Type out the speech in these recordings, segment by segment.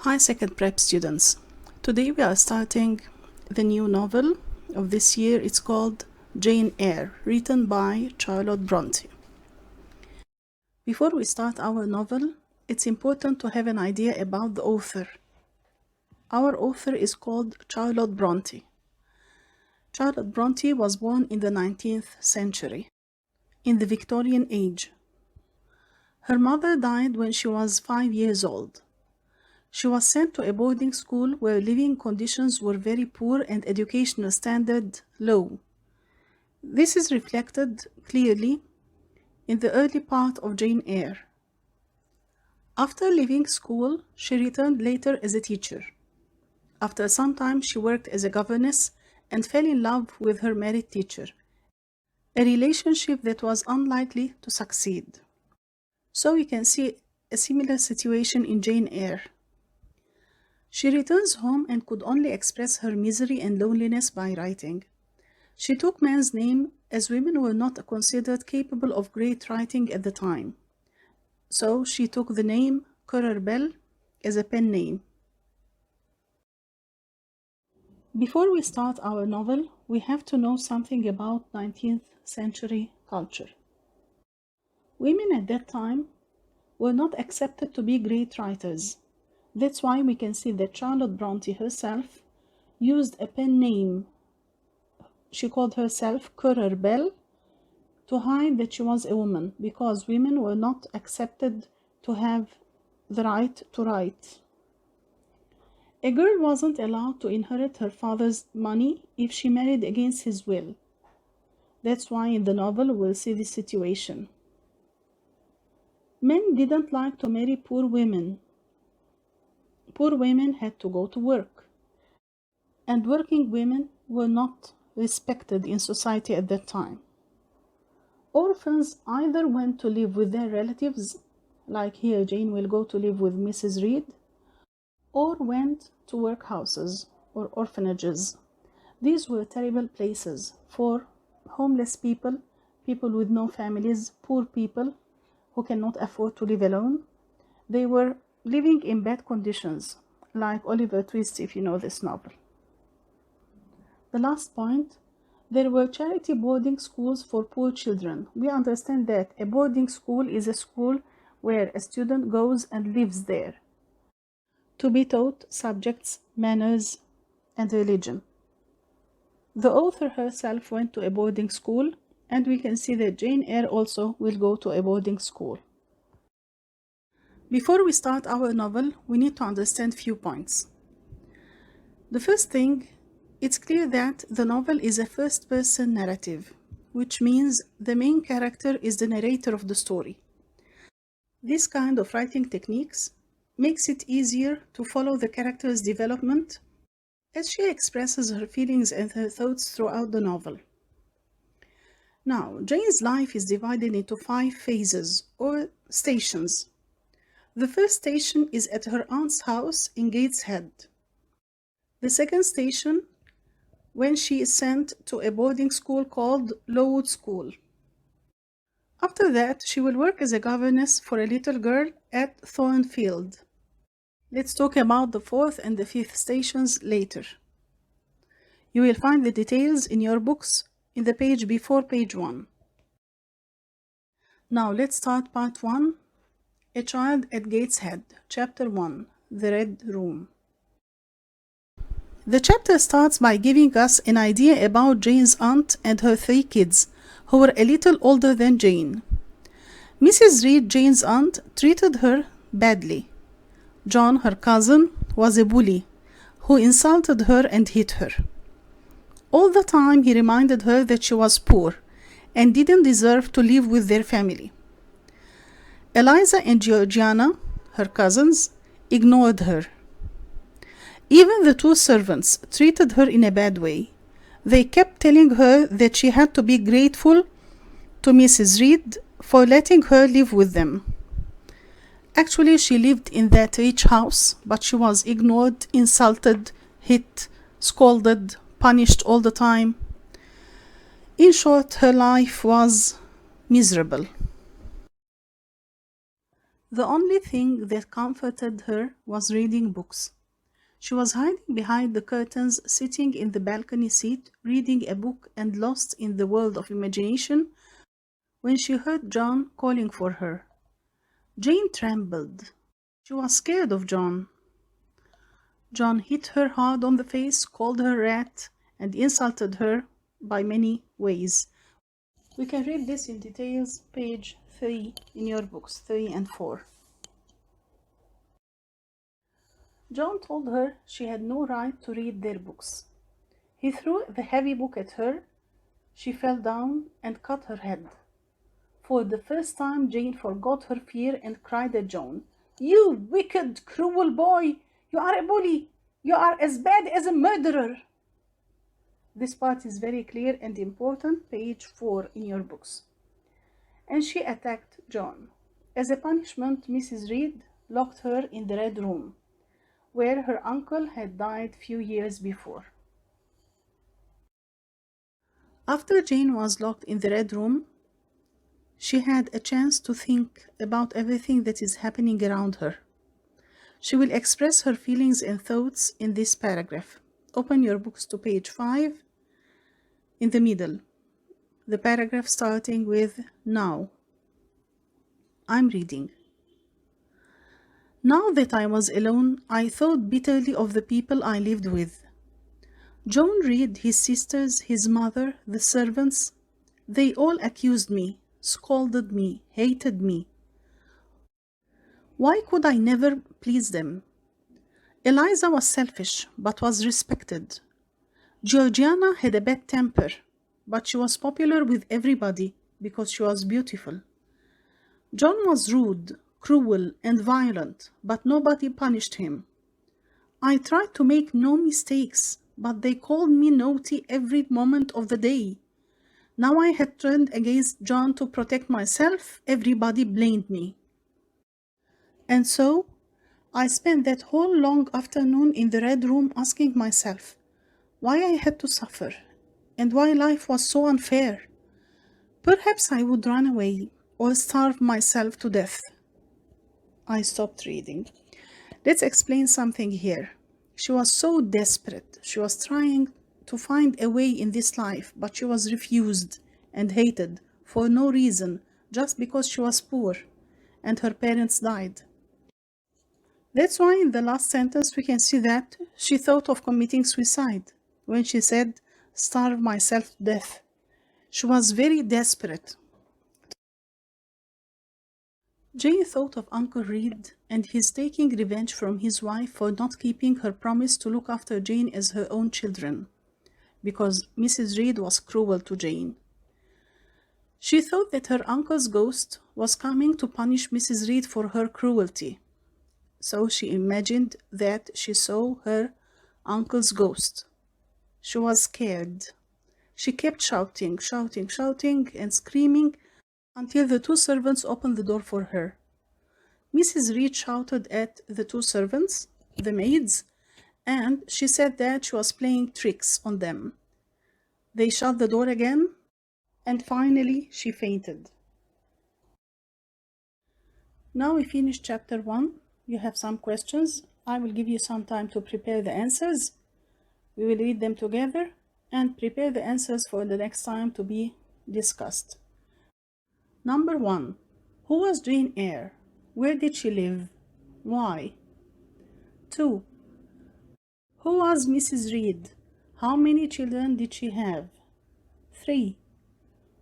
Hi, second prep students. Today we are starting the new novel of this year. It's called Jane Eyre, written by Charlotte Bronte. Before we start our novel, it's important to have an idea about the author. Our author is called Charlotte Bronte. Charlotte Bronte was born in the 19th century, in the Victorian age. Her mother died when she was 5 years old. She was sent to a boarding school where living conditions were very poor and educational standard low. This is reflected clearly in the early part of Jane Eyre. After leaving school, she returned later as a teacher. After some time, she worked as a governess and fell in love with her married teacher, a relationship that was unlikely to succeed. So we can see a similar situation in Jane Eyre. She returns home and could only express her misery and loneliness by writing. She took man's name as women were not considered capable of great writing at the time. So she took the name Currer Bell as a pen name. Before we start our novel, we have to know something about 19th century culture. Women at that time were not accepted to be great writers. That's why we can see that Charlotte Bronte herself used a pen name. She called herself Currer Bell to hide that she was a woman, because women were not accepted to have the right to write. A girl wasn't allowed to inherit her father's money if she married against his will. That's why in the novel we'll see this situation. Men didn't like to marry poor women. Poor women had to go to work, and working women were not respected in society at that time. Orphans either went to live with their relatives, like here Jane will go to live with Mrs. Reed, or went to workhouses or orphanages. These were terrible places for homeless people, people with no families, poor people who cannot afford to live alone. They were living in bad conditions, like Oliver Twist, if you know this novel. The last point, there were charity boarding schools for poor children. We understand that a boarding school is a school where a student goes and lives there to be taught subjects, manners, and religion. The author herself went to a boarding school, and we can see that Jane Eyre also will go to a boarding school. Before we start our novel, we need to understand few points. The first thing, it's clear that the novel is a first-person narrative, which means the main character is the narrator of the story. This kind of writing techniques makes it easier to follow the character's development as she expresses her feelings and her thoughts throughout the novel. Now, Jane's life is divided into 5 phases or stations. The first station is at her aunt's house in Gateshead. The second station, when she is sent to a boarding school called Lowood School. After that, she will work as a governess for a little girl at Thornfield. Let's talk about the 4th and the 5th stations later. You will find the details in your books in the page before page 1. Now let's start part 1. A Child at Gateshead, Chapter 1, The Red Room. The chapter starts by giving us an idea about Jane's aunt and her 3 kids, who were a little older than Jane. Mrs. Reed, Jane's aunt, treated her badly. John, her cousin, was a bully who insulted her and hit her. All the time he reminded her that she was poor and didn't deserve to live with their family. Eliza and Georgiana, her cousins, ignored her. Even the 2 servants treated her in a bad way. They kept telling her that she had to be grateful to Mrs. Reed for letting her live with them. Actually, she lived in that rich house, but she was ignored, insulted, hit, scolded, punished all the time. In short, her life was miserable. The only thing that comforted her was reading books. She was hiding behind the curtains, sitting in the balcony seat, reading a book and lost in the world of imagination when she heard John calling for her. Jane trembled. She was scared of John. John hit her hard on the face, called her rat, and insulted her by many ways. We can read this in details, page 3 in your books, 3 and 4. John told her she had no right to read their books. He threw the heavy book at her. She fell down and cut her head. For the first time, Jane forgot her fear and cried at John, "You wicked, cruel boy! You are a bully! You are as bad as a murderer!" This part is very clear and important, page 4 in your books. And she attacked John. As a punishment, Mrs. Reed locked her in the Red Room, where her uncle had died few years before. After Jane was locked in the Red Room, she had a chance to think about everything that is happening around her. She will express her feelings and thoughts in this paragraph. Open your books to page 5 in the middle. The paragraph starting with now. I'm reading. Now that I was alone, I thought bitterly of the people I lived with. John Reed, his sisters, his mother, the servants, they all accused me, scolded me, hated me. Why could I never please them? Eliza was selfish, but was respected. Georgiana had a bad temper, but she was popular with everybody because she was beautiful. John was rude, cruel, and violent, but nobody punished him. I tried to make no mistakes, but they called me naughty every moment of the day. Now I had turned against John to protect myself. Everybody blamed me. And so, I spent that whole long afternoon in the Red Room asking myself why I had to suffer and why life was so unfair. Perhaps I would run away or starve myself to death. I stopped reading. Let's explain something here. She was so desperate. She was trying to find a way in this life, but she was refused and hated for no reason, just because she was poor and her parents died. That's why in the last sentence we can see that she thought of committing suicide when she said, "Starve myself to death." She was very desperate. Jane thought of Uncle Reed and his taking revenge from his wife for not keeping her promise to look after Jane as her own children, because Mrs. Reed was cruel to Jane. She thought that her uncle's ghost was coming to punish Mrs. Reed for her cruelty. So she imagined that she saw her uncle's ghost. She was scared. She kept shouting and screaming until the two servants opened the door for her. Mrs. Reed shouted at the two servants, the maids, and she said that she was playing tricks on them. They shut the door again, and finally she fainted. Now we finished chapter 1. You have some questions. I will give you some time to prepare the answers. We will read them together and prepare the answers for the next time to be discussed. Number 1. Who was Jane Eyre? Where did she live? Why? 2. Who was Mrs. Reed? How many children did she have? 3.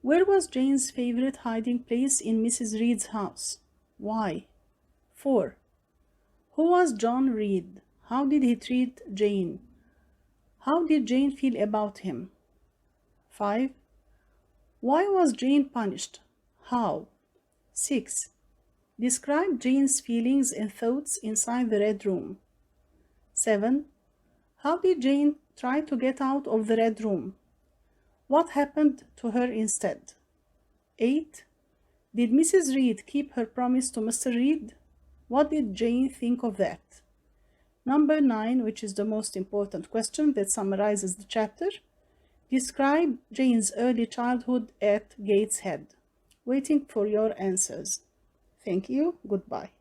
Where was Jane's favorite hiding place in Mrs. Reed's house? Why? 4. Who was John Reed? How did he treat Jane? How did Jane feel about him? 5. Why was Jane punished? How? 6. Describe Jane's feelings and thoughts inside the Red Room. 7. How did Jane try to get out of the Red Room? What happened to her instead? 8. Did Mrs. Reed keep her promise to Mr. Reed? What did Jane think of that? Number 9, which is the most important question that summarizes the chapter. Describe Jane's early childhood at Gateshead. Waiting for your answers. Thank you. Goodbye.